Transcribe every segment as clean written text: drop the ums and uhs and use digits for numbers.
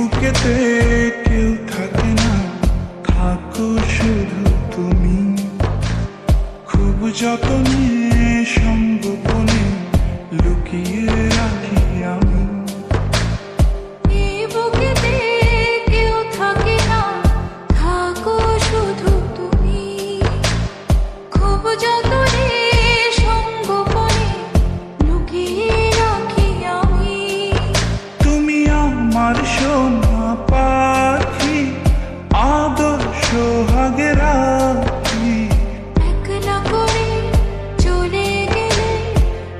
বুকেতে কেউ থাকে না, থাকো শুধু তুমি। খুব যতনে সঙ্গোপনে লুকিয়ে রাখি আমি। আমার সোনা পাখি, আদর সোহাগে রাখি। একলা করে চলে গেলে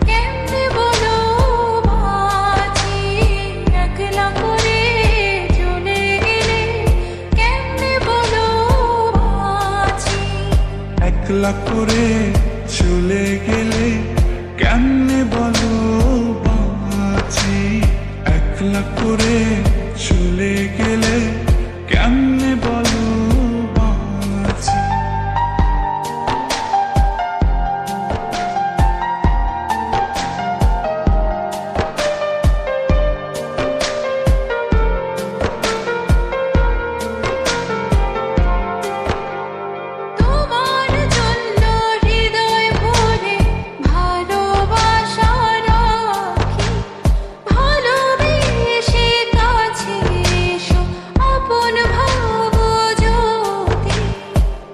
কেমনে বলো বাঁচি। একলা করে চলে গেলে কেমনে বলো বাঁচি। একলা করে চলে গেলে কেমনে বলো বাঁচি। একলা করে চলে গেলে কেমনে বলো বাঁচি। তোমার জন্য হৃদয় ভরে ভালোবাসা রাখি। ভালোবেসে কাছে এসো আপন ভাবো যদি।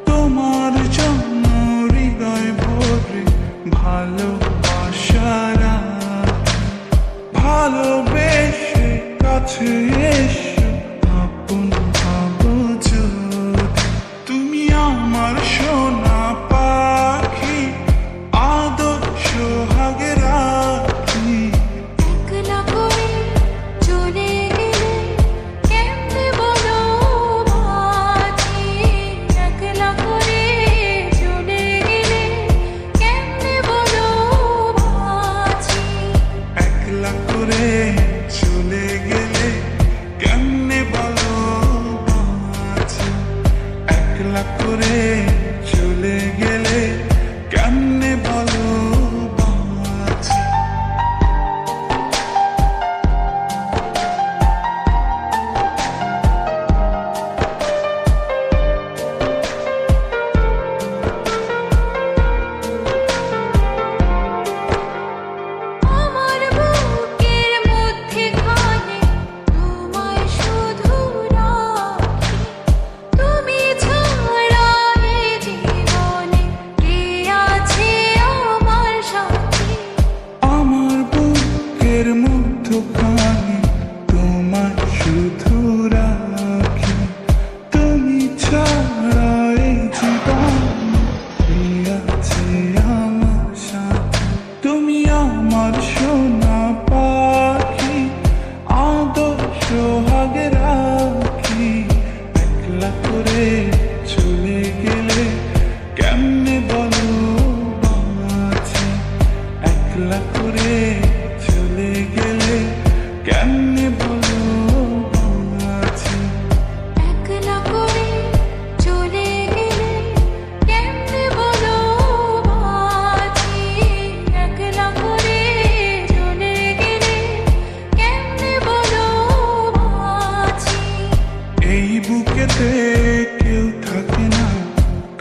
তোমার জন্য হৃদয় ভরে ভালোবাসা রাখি। ভালোবেসে কাছে এসো আপন ভাবো যদি। তুমি আমার সোনা পাখি, আদর সোহাগে রাখি। একলা করে চলে গেলে কেমনে বলো বাঁচি। একলা করে চলে গেলে কেমনে বলো বাঁচি। একলা করে চলে গেলে কেমনে বলো বাঁচি। একলা করে চলে গেলে কেমনে বলো বাঁচি। আমার বুকের মধ্যেখানে তোমায় শুধু রাখি। তুমি ছাড়া এ জীবনে কে আছে আমার সাথী। আমার বুকের মধ্যখানে তোমার শুধু রাখি। তুমি ছাড়া এই জীবনে কে আছে আমার সাথে। তুমি আমার সোনা পাখি, আদর সোহাগে রাখি। একলা করে চলে গেলে কেমনে বলো বাঁচি। একলা করে চলে গেলে কেমনে বলো বাঁচি। একলা করে চলে গেলে কেমনে বলো বাঁচি। একলা করে চলে গেলে কেমনে বলো বাঁচি। এই বুকেতে কেউ থাকে না,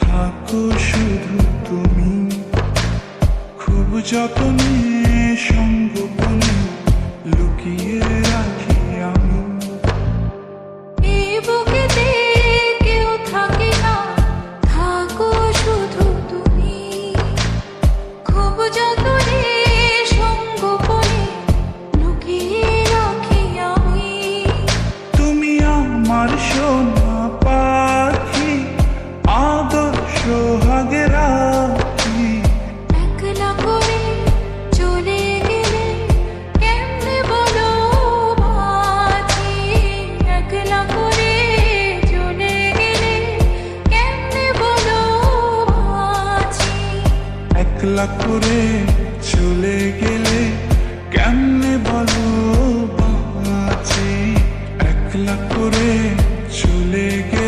থাকো শুধু তুমি। খুব যতনে সঙ্গোপনে লুকিয়ে রাখি আমি। এই বুকেতে কেউ থাকে না, থাকো শুধু তুমি। খুব যতনে সঙ্গোপনে লুকিয়ে রাখি আমি। তুমি আমার সোনা পাখি, আদর সোহাগে রাখি। একলা করে চলে গেলে কেমনে বলো বাঁচি। একলা করে চলে গেলে কেমনে বলো বাঁচি। একলা করে চলে গেলে কেমনে বলো বাঁচি। একলা করে চলে গেলে